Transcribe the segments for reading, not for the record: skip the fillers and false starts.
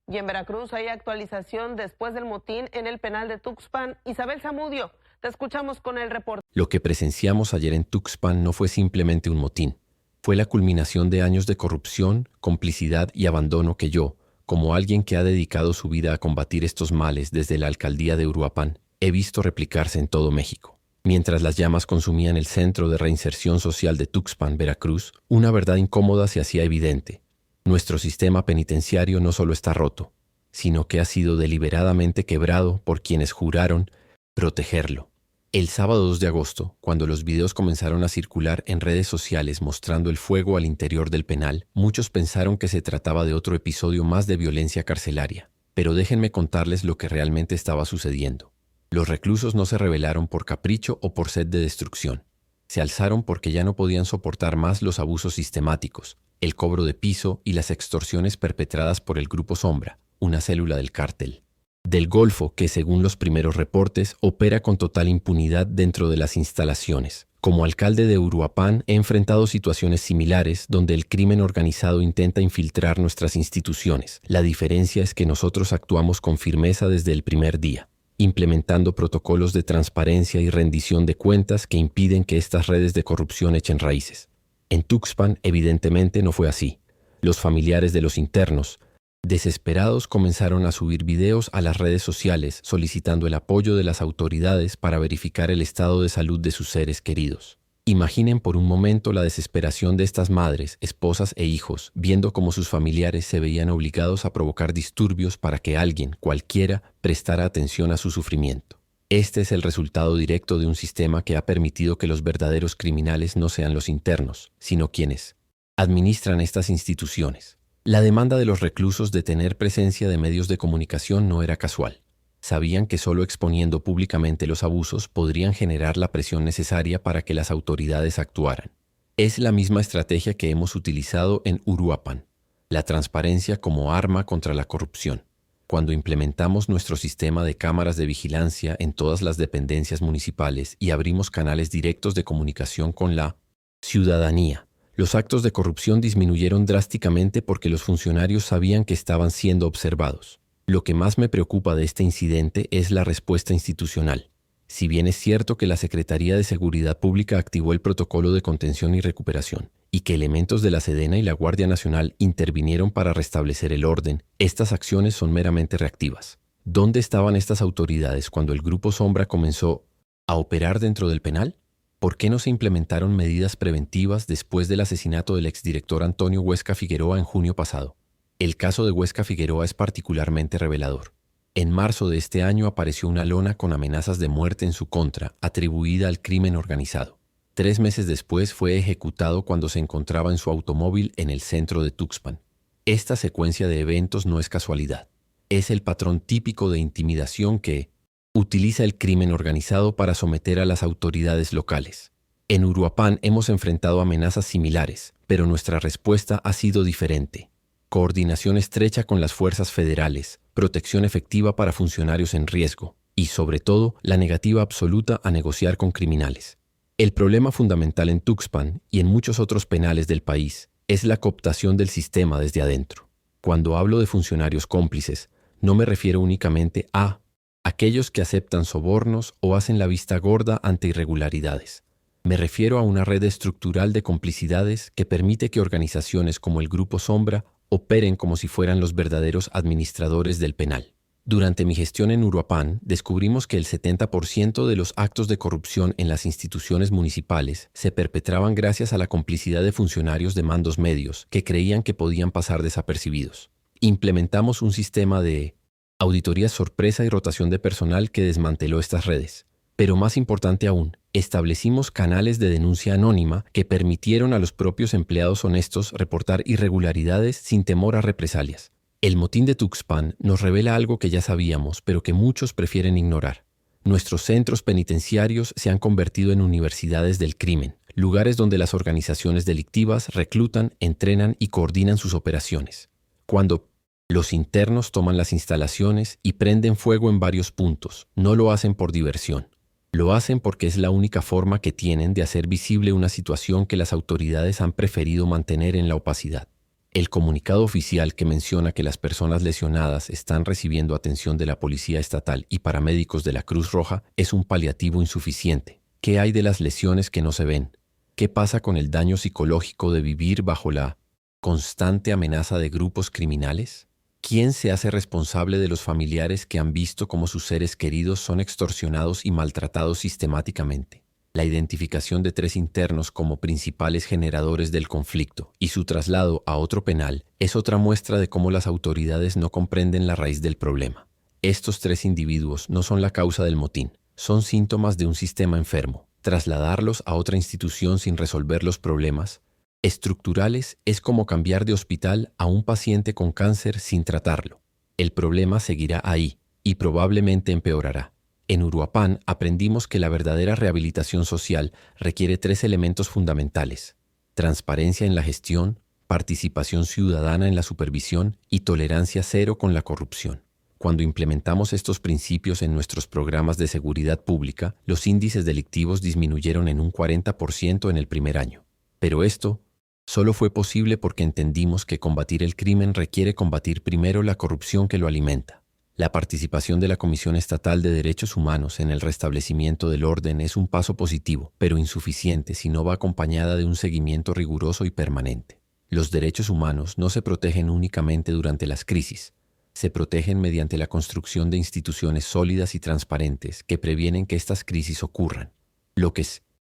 Y en Veracruz hay actualización después del motín en el penal de Tuxpan. Isabel Zamudio, te escuchamos con el reporte. Lo que presenciamos ayer en Tuxpan no fue simplemente un motín. Fue la culminación de años de corrupción, complicidad y abandono que yo, como alguien que ha dedicado su vida a combatir estos males desde la alcaldía de Uruapan, he visto replicarse en todo México. Mientras las llamas consumían el Centro de Reinserción Social de Tuxpan, Veracruz, una verdad incómoda se hacía evidente. Nuestro sistema penitenciario no solo está roto, sino que ha sido deliberadamente quebrado por quienes juraron protegerlo. El sábado 2 de agosto, cuando los videos comenzaron a circular en redes sociales mostrando el fuego al interior del penal, muchos pensaron que se trataba de otro episodio más de violencia carcelaria. Pero déjenme contarles lo que realmente estaba sucediendo. Los reclusos no se rebelaron por capricho o por sed de destrucción. Se alzaron porque ya no podían soportar más los abusos sistemáticos, el cobro de piso y las extorsiones perpetradas por el Grupo Sombra, una célula del cártel del Golfo que, según los primeros reportes, opera con total impunidad dentro de las instalaciones. Como alcalde de Uruapan, he enfrentado situaciones similares donde el crimen organizado intenta infiltrar nuestras instituciones. La diferencia es que nosotros actuamos con firmeza desde el primer día, implementando protocolos de transparencia y rendición de cuentas que impiden que estas redes de corrupción echen raíces. En Tuxpan, evidentemente, no fue así. Los familiares de los internos, desesperados, comenzaron a subir videos a las redes sociales solicitando el apoyo de las autoridades para verificar el estado de salud de sus seres queridos. Imaginen por un momento la desesperación de estas madres, esposas e hijos, viendo cómo sus familiares se veían obligados a provocar disturbios para que alguien, cualquiera, prestara atención a su sufrimiento. Este es el resultado directo de un sistema que ha permitido que los verdaderos criminales no sean los internos, sino quienes administran estas instituciones. La demanda de los reclusos de tener presencia de medios de comunicación no era casual. Sabían que solo exponiendo públicamente los abusos podrían generar la presión necesaria para que las autoridades actuaran. Es la misma estrategia que hemos utilizado en Uruapan, la transparencia como arma contra la corrupción. Cuando implementamos nuestro sistema de cámaras de vigilancia en todas las dependencias municipales y abrimos canales directos de comunicación con la ciudadanía, los actos de corrupción disminuyeron drásticamente porque los funcionarios sabían que estaban siendo observados. Lo que más me preocupa de este incidente es la respuesta institucional. Si bien es cierto que la Secretaría de Seguridad Pública activó el protocolo de contención y recuperación, y que elementos de la Sedena y la Guardia Nacional intervinieron para restablecer el orden, estas acciones son meramente reactivas. ¿Dónde estaban estas autoridades cuando el Grupo Sombra comenzó a operar dentro del penal? ¿Por qué no se implementaron medidas preventivas después del asesinato del exdirector Antonio Huesca Figueroa en junio pasado? El caso de Huesca Figueroa es particularmente revelador. En marzo de este año apareció una lona con amenazas de muerte en su contra, atribuida al crimen organizado. 3 meses después fue ejecutado cuando se encontraba en su automóvil en el centro de Tuxpan. Esta secuencia de eventos no es casualidad. Es el patrón típico de intimidación que utiliza el crimen organizado para someter a las autoridades locales. En Uruapan hemos enfrentado amenazas similares, pero nuestra respuesta ha sido diferente. Coordinación estrecha con las fuerzas federales, protección efectiva para funcionarios en riesgo y, sobre todo, la negativa absoluta a negociar con criminales. El problema fundamental en Tuxpan y en muchos otros penales del país es la cooptación del sistema desde adentro. Cuando hablo de funcionarios cómplices, no me refiero únicamente a aquellos que aceptan sobornos o hacen la vista gorda ante irregularidades. Me refiero a una red estructural de complicidades que permite que organizaciones como el Grupo Sombra operen como si fueran los verdaderos administradores del penal. Durante mi gestión en Uruapan, descubrimos que el 70% de los actos de corrupción en las instituciones municipales se perpetraban gracias a la complicidad de funcionarios de mandos medios que creían que podían pasar desapercibidos. Implementamos un sistema de auditoría sorpresa y rotación de personal que desmanteló estas redes. Pero más importante aún, establecimos canales de denuncia anónima que permitieron a los propios empleados honestos reportar irregularidades sin temor a represalias. El motín de Tuxpan nos revela algo que ya sabíamos, pero que muchos prefieren ignorar. Nuestros centros penitenciarios se han convertido en universidades del crimen, lugares donde las organizaciones delictivas reclutan, entrenan y coordinan sus operaciones. Cuando los internos toman las instalaciones y prenden fuego en varios puntos, no lo hacen por diversión. Lo hacen porque es la única forma que tienen de hacer visible una situación que las autoridades han preferido mantener en la opacidad. El comunicado oficial que menciona que las personas lesionadas están recibiendo atención de la Policía Estatal y paramédicos de la Cruz Roja es un paliativo insuficiente. ¿Qué hay de las lesiones que no se ven? ¿Qué pasa con el daño psicológico de vivir bajo la constante amenaza de grupos criminales? ¿Quién se hace responsable de los familiares que han visto cómo sus seres queridos son extorsionados y maltratados sistemáticamente? La identificación de 3 internos como principales generadores del conflicto y su traslado a otro penal es otra muestra de cómo las autoridades no comprenden la raíz del problema. Estos 3 individuos no son la causa del motín, son síntomas de un sistema enfermo. Trasladarlos a otra institución sin resolver los problemas estructurales es como cambiar de hospital a un paciente con cáncer sin tratarlo. El problema seguirá ahí y probablemente empeorará. En Uruapan aprendimos que la verdadera rehabilitación social requiere 3 elementos fundamentales: transparencia en la gestión, participación ciudadana en la supervisión y tolerancia cero con la corrupción. Cuando implementamos estos principios en nuestros programas de seguridad pública, los índices delictivos disminuyeron en un 40% en el primer año. Pero esto solo fue posible porque entendimos que combatir el crimen requiere combatir primero la corrupción que lo alimenta. La participación de la Comisión Estatal de Derechos Humanos en el restablecimiento del orden es un paso positivo, pero insuficiente si no va acompañada de un seguimiento riguroso y permanente. Los derechos humanos no se protegen únicamente durante las crisis. Se protegen mediante la construcción de instituciones sólidas y transparentes que previenen que estas crisis ocurran. Lo que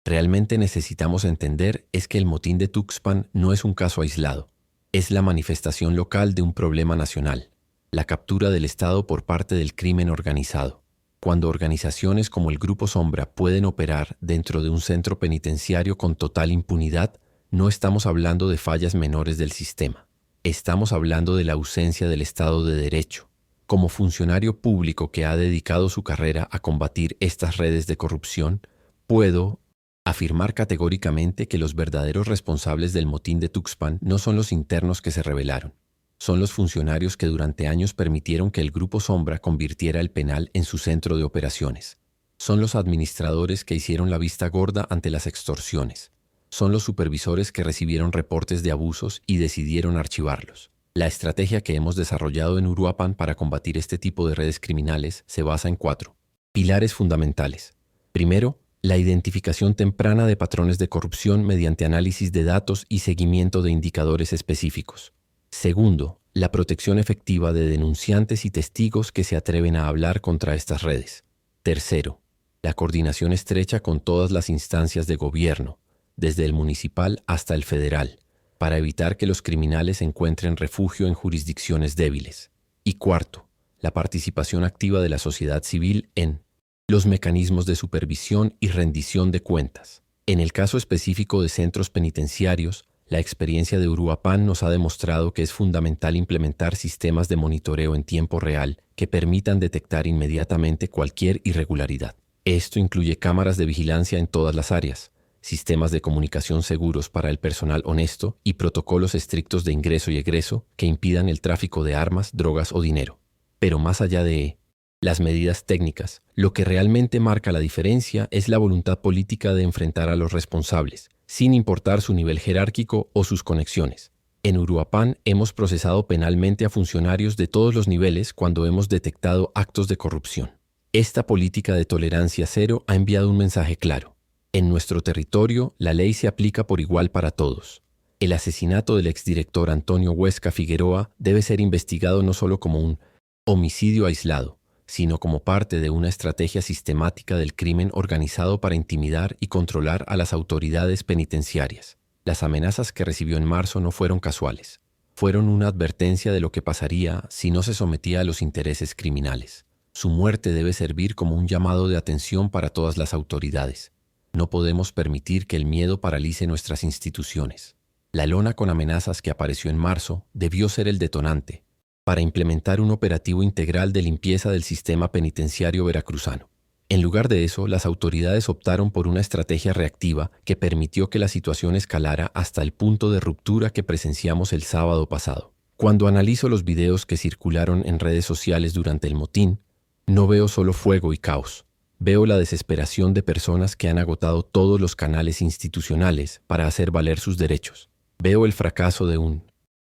realmente necesitamos entender es que el motín de Tuxpan no es un caso aislado. Es la manifestación local de un problema nacional: la captura del Estado por parte del crimen organizado. Cuando organizaciones como el Grupo Sombra pueden operar dentro de un centro penitenciario con total impunidad, no estamos hablando de fallas menores del sistema. Estamos hablando de la ausencia del Estado de Derecho. Como funcionario público que ha dedicado su carrera a combatir estas redes de corrupción, puedo afirmar categóricamente que los verdaderos responsables del motín de Tuxpan no son los internos que se rebelaron. Son los funcionarios que durante años permitieron que el Grupo Sombra convirtiera el penal en su centro de operaciones. Son los administradores que hicieron la vista gorda ante las extorsiones. Son los supervisores que recibieron reportes de abusos y decidieron archivarlos. La estrategia que hemos desarrollado en Uruapan para combatir este tipo de redes criminales se basa en 4 pilares fundamentales. Primero, la identificación temprana de patrones de corrupción mediante análisis de datos y seguimiento de indicadores específicos. Segundo, la protección efectiva de denunciantes y testigos que se atreven a hablar contra estas redes. Tercero, la coordinación estrecha con todas las instancias de gobierno, desde el municipal hasta el federal, para evitar que los criminales encuentren refugio en jurisdicciones débiles. Y cuarto, la participación activa de la sociedad civil en los mecanismos de supervisión y rendición de cuentas. En el caso específico de centros penitenciarios, la experiencia de Uruapan nos ha demostrado que es fundamental implementar sistemas de monitoreo en tiempo real que permitan detectar inmediatamente cualquier irregularidad. Esto incluye cámaras de vigilancia en todas las áreas, sistemas de comunicación seguros para el personal honesto y protocolos estrictos de ingreso y egreso que impidan el tráfico de armas, drogas o dinero. Pero más allá de las medidas técnicas, lo que realmente marca la diferencia es la voluntad política de enfrentar a los responsables, sin importar su nivel jerárquico o sus conexiones. En Uruapan hemos procesado penalmente a funcionarios de todos los niveles cuando hemos detectado actos de corrupción. Esta política de tolerancia cero ha enviado un mensaje claro. En nuestro territorio, la ley se aplica por igual para todos. El asesinato del exdirector Antonio Huesca Figueroa debe ser investigado no solo como un homicidio aislado, sino como parte de una estrategia sistemática del crimen organizado para intimidar y controlar a las autoridades penitenciarias. Las amenazas que recibió en marzo no fueron casuales. Fueron una advertencia de lo que pasaría si no se sometía a los intereses criminales. Su muerte debe servir como un llamado de atención para todas las autoridades. No podemos permitir que el miedo paralice nuestras instituciones. La lona con amenazas que apareció en marzo debió ser el detonante para implementar un operativo integral de limpieza del sistema penitenciario veracruzano. En lugar de eso, las autoridades optaron por una estrategia reactiva que permitió que la situación escalara hasta el punto de ruptura que presenciamos el sábado pasado. Cuando analizo los videos que circularon en redes sociales durante el motín, no veo solo fuego y caos. Veo la desesperación de personas que han agotado todos los canales institucionales para hacer valer sus derechos. Veo el fracaso de un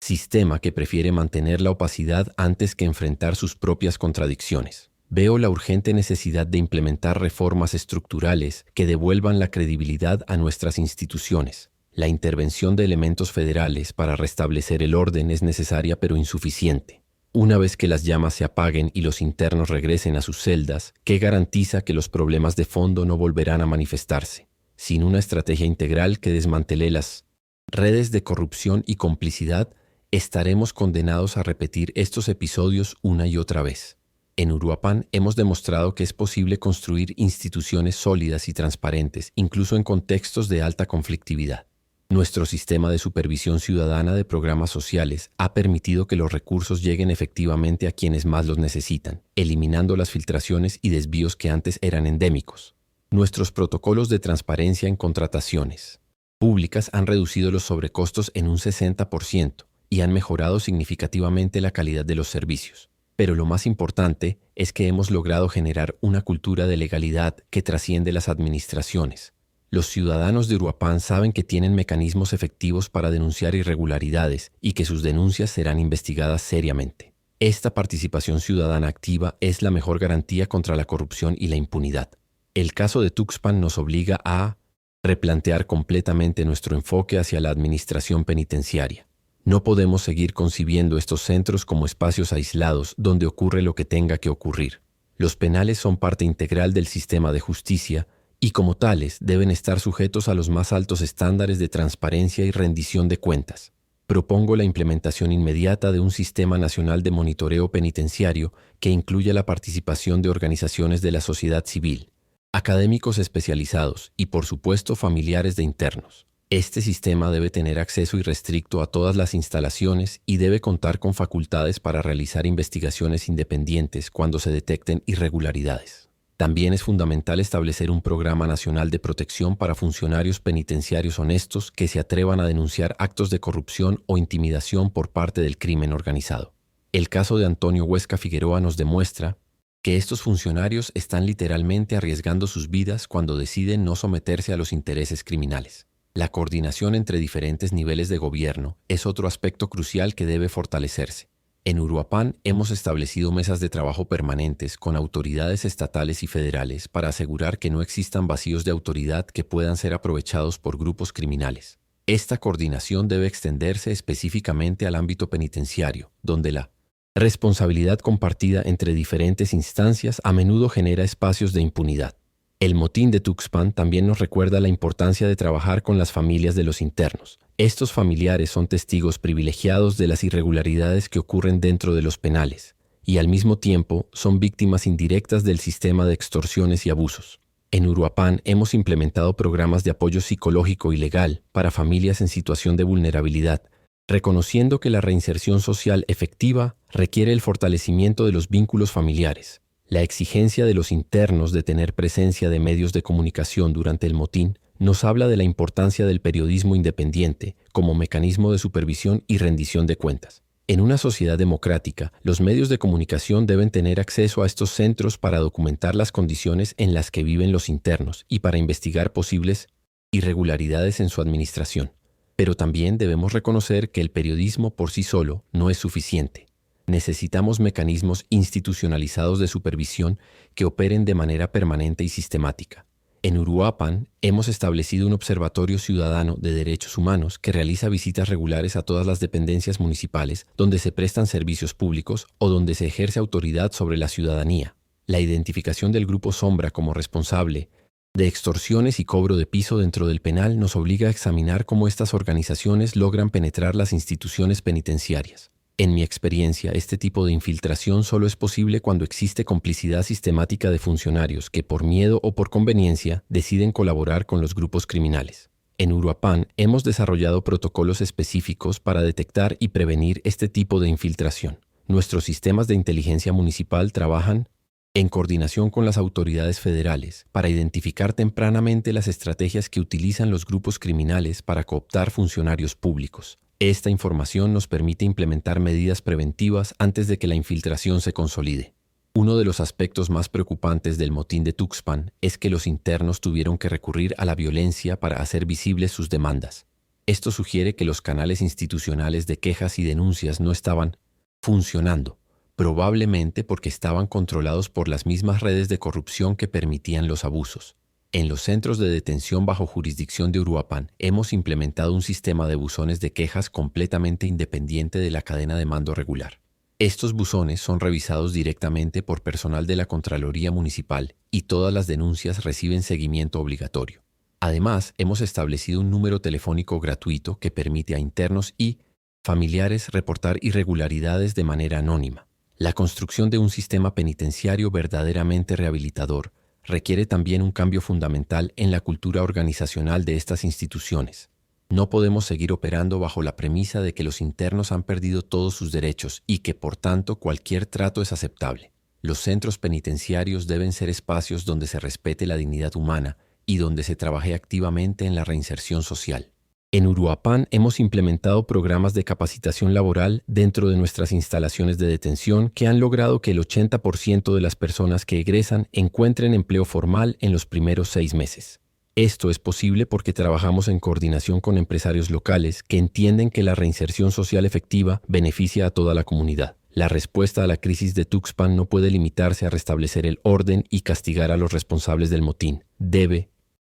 sistema que prefiere mantener la opacidad antes que enfrentar sus propias contradicciones. Veo la urgente necesidad de implementar reformas estructurales que devuelvan la credibilidad a nuestras instituciones. La intervención de elementos federales para restablecer el orden es necesaria pero insuficiente. Una vez que las llamas se apaguen y los internos regresen a sus celdas, ¿qué garantiza que los problemas de fondo no volverán a manifestarse? Sin una estrategia integral que desmantele las redes de corrupción y complicidad, estaremos condenados a repetir estos episodios una y otra vez. En Uruapan hemos demostrado que es posible construir instituciones sólidas y transparentes, incluso en contextos de alta conflictividad. Nuestro sistema de supervisión ciudadana de programas sociales ha permitido que los recursos lleguen efectivamente a quienes más los necesitan, eliminando las filtraciones y desvíos que antes eran endémicos. Nuestros protocolos de transparencia en contrataciones públicas han reducido los sobrecostos en un 60% y han mejorado significativamente la calidad de los servicios. Pero lo más importante es que hemos logrado generar una cultura de legalidad que trasciende las administraciones. Los ciudadanos de Uruapan saben que tienen mecanismos efectivos para denunciar irregularidades y que sus denuncias serán investigadas seriamente. Esta participación ciudadana activa es la mejor garantía contra la corrupción y la impunidad. El caso de Tuxpan nos obliga a replantear completamente nuestro enfoque hacia la administración penitenciaria. No podemos seguir concibiendo estos centros como espacios aislados donde ocurre lo que tenga que ocurrir. Los penales son parte integral del sistema de justicia y como tales deben estar sujetos a los más altos estándares de transparencia y rendición de cuentas. Propongo la implementación inmediata de un sistema nacional de monitoreo penitenciario que incluya la participación de organizaciones de la sociedad civil, académicos especializados y, por supuesto, familiares de internos. Este sistema debe tener acceso irrestricto a todas las instalaciones y debe contar con facultades para realizar investigaciones independientes cuando se detecten irregularidades. También es fundamental establecer un programa nacional de protección para funcionarios penitenciarios honestos que se atrevan a denunciar actos de corrupción o intimidación por parte del crimen organizado. El caso de Antonio Huesca Figueroa nos demuestra que estos funcionarios están literalmente arriesgando sus vidas cuando deciden no someterse a los intereses criminales. La coordinación entre diferentes niveles de gobierno es otro aspecto crucial que debe fortalecerse. En Uruapan hemos establecido mesas de trabajo permanentes con autoridades estatales y federales para asegurar que no existan vacíos de autoridad que puedan ser aprovechados por grupos criminales. Esta coordinación debe extenderse específicamente al ámbito penitenciario, donde la responsabilidad compartida entre diferentes instancias a menudo genera espacios de impunidad. El motín de Tuxpan también nos recuerda la importancia de trabajar con las familias de los internos. Estos familiares son testigos privilegiados de las irregularidades que ocurren dentro de los penales y al mismo tiempo son víctimas indirectas del sistema de extorsiones y abusos. En Uruapan hemos implementado programas de apoyo psicológico y legal para familias en situación de vulnerabilidad, reconociendo que la reinserción social efectiva requiere el fortalecimiento de los vínculos familiares. La exigencia de los internos de tener presencia de medios de comunicación durante el motín nos habla de la importancia del periodismo independiente como mecanismo de supervisión y rendición de cuentas. En una sociedad democrática, los medios de comunicación deben tener acceso a estos centros para documentar las condiciones en las que viven los internos y para investigar posibles irregularidades en su administración. Pero también debemos reconocer que el periodismo por sí solo no es suficiente. Necesitamos mecanismos institucionalizados de supervisión que operen de manera permanente y sistemática. En Uruapan hemos establecido un observatorio ciudadano de derechos humanos que realiza visitas regulares a todas las dependencias municipales donde se prestan servicios públicos o donde se ejerce autoridad sobre la ciudadanía. La identificación del grupo sombra como responsable de extorsiones y cobro de piso dentro del penal nos obliga a examinar cómo estas organizaciones logran penetrar las instituciones penitenciarias. En mi experiencia, este tipo de infiltración solo es posible cuando existe complicidad sistemática de funcionarios que por miedo o por conveniencia deciden colaborar con los grupos criminales. En Uruapan hemos desarrollado protocolos específicos para detectar y prevenir este tipo de infiltración. Nuestros sistemas de inteligencia municipal trabajan en coordinación con las autoridades federales para identificar tempranamente las estrategias que utilizan los grupos criminales para cooptar funcionarios públicos. Esta información nos permite implementar medidas preventivas antes de que la infiltración se consolide. Uno de los aspectos más preocupantes del motín de Tuxpan es que los internos tuvieron que recurrir a la violencia para hacer visibles sus demandas. Esto sugiere que los canales institucionales de quejas y denuncias no estaban funcionando, probablemente porque estaban controlados por las mismas redes de corrupción que permitían los abusos. En los centros de detención bajo jurisdicción de Uruapan hemos implementado un sistema de buzones de quejas completamente independiente de la cadena de mando regular. Estos buzones son revisados directamente por personal de la Contraloría Municipal y todas las denuncias reciben seguimiento obligatorio. Además, hemos establecido un número telefónico gratuito que permite a internos y familiares reportar irregularidades de manera anónima. La construcción de un sistema penitenciario verdaderamente rehabilitador requiere también un cambio fundamental en la cultura organizacional de estas instituciones. No podemos seguir operando bajo la premisa de que los internos han perdido todos sus derechos y que, por tanto, cualquier trato es aceptable. Los centros penitenciarios deben ser espacios donde se respete la dignidad humana y donde se trabaje activamente en la reinserción social. En Uruapan hemos implementado programas de capacitación laboral dentro de nuestras instalaciones de detención que han logrado que el 80% de las personas que egresan encuentren empleo formal en los primeros 6 meses. Esto es posible porque trabajamos en coordinación con empresarios locales que entienden que la reinserción social efectiva beneficia a toda la comunidad. La respuesta a la crisis de Tuxpan no puede limitarse a restablecer el orden y castigar a los responsables del motín. Debe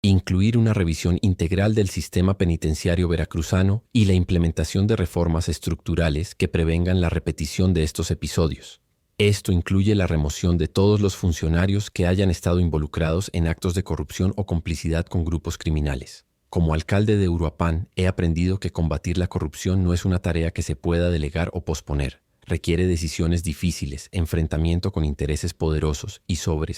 incluir una revisión integral del sistema penitenciario veracruzano y la implementación de reformas estructurales que prevengan la repetición de estos episodios. Esto incluye la remoción de todos los funcionarios que hayan estado involucrados en actos de corrupción o complicidad con grupos criminales. Como alcalde de Uruapan, he aprendido que combatir la corrupción no es una tarea que se pueda delegar o posponer. Requiere decisiones difíciles, enfrentamiento con intereses poderosos y, sobre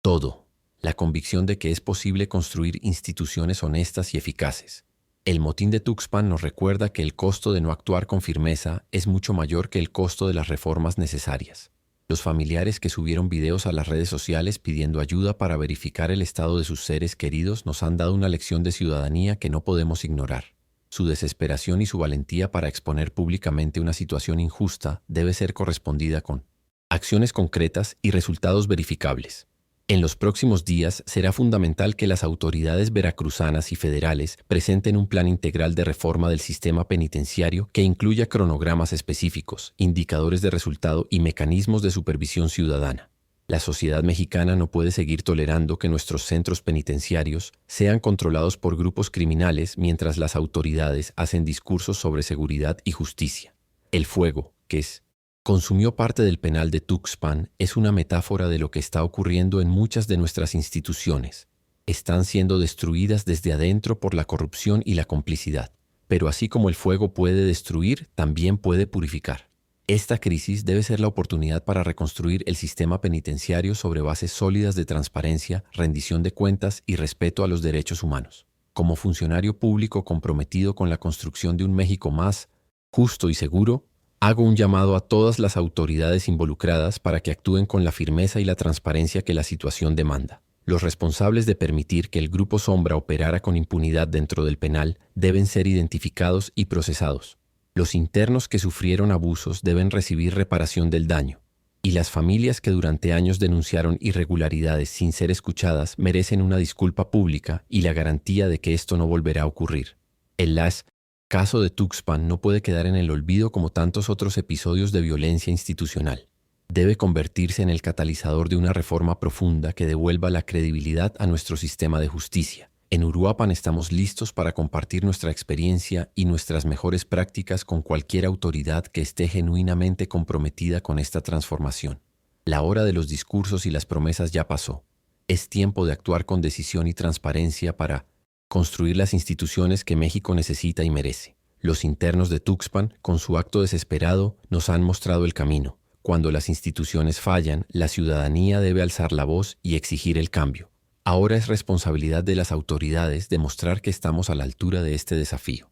todo, la convicción de que es posible construir instituciones honestas y eficaces. El motín de Tuxpan nos recuerda que el costo de no actuar con firmeza es mucho mayor que el costo de las reformas necesarias. Los familiares que subieron videos a las redes sociales pidiendo ayuda para verificar el estado de sus seres queridos nos han dado una lección de ciudadanía que no podemos ignorar. Su desesperación y su valentía para exponer públicamente una situación injusta debe ser correspondida con acciones concretas y resultados verificables. En los próximos días será fundamental que las autoridades veracruzanas y federales presenten un plan integral de reforma del sistema penitenciario que incluya cronogramas específicos, indicadores de resultado y mecanismos de supervisión ciudadana. La sociedad mexicana no puede seguir tolerando que nuestros centros penitenciarios sean controlados por grupos criminales mientras las autoridades hacen discursos sobre seguridad y justicia. El fuego, que consumió parte del penal de Tuxpan, es una metáfora de lo que está ocurriendo en muchas de nuestras instituciones. Están siendo destruidas desde adentro por la corrupción y la complicidad. Pero así como el fuego puede destruir, también puede purificar. Esta crisis debe ser la oportunidad para reconstruir el sistema penitenciario sobre bases sólidas de transparencia, rendición de cuentas y respeto a los derechos humanos. Como funcionario público comprometido con la construcción de un México más justo y seguro, hago un llamado a todas las autoridades involucradas para que actúen con la firmeza y la transparencia que la situación demanda. Los responsables de permitir que el Grupo Sombra operara con impunidad dentro del penal deben ser identificados y procesados. Los internos que sufrieron abusos deben recibir reparación del daño. Y las familias que durante años denunciaron irregularidades sin ser escuchadas merecen una disculpa pública y la garantía de que esto no volverá a ocurrir. El caso de Tuxpan no puede quedar en el olvido como tantos otros episodios de violencia institucional. Debe convertirse en el catalizador de una reforma profunda que devuelva la credibilidad a nuestro sistema de justicia. En Uruapan estamos listos para compartir nuestra experiencia y nuestras mejores prácticas con cualquier autoridad que esté genuinamente comprometida con esta transformación. La hora de los discursos y las promesas ya pasó. Es tiempo de actuar con decisión y transparencia para construir las instituciones que México necesita y merece. Los internos de Tuxpan, con su acto desesperado, nos han mostrado el camino. Cuando las instituciones fallan, la ciudadanía debe alzar la voz y exigir el cambio. Ahora es responsabilidad de las autoridades demostrar que estamos a la altura de este desafío.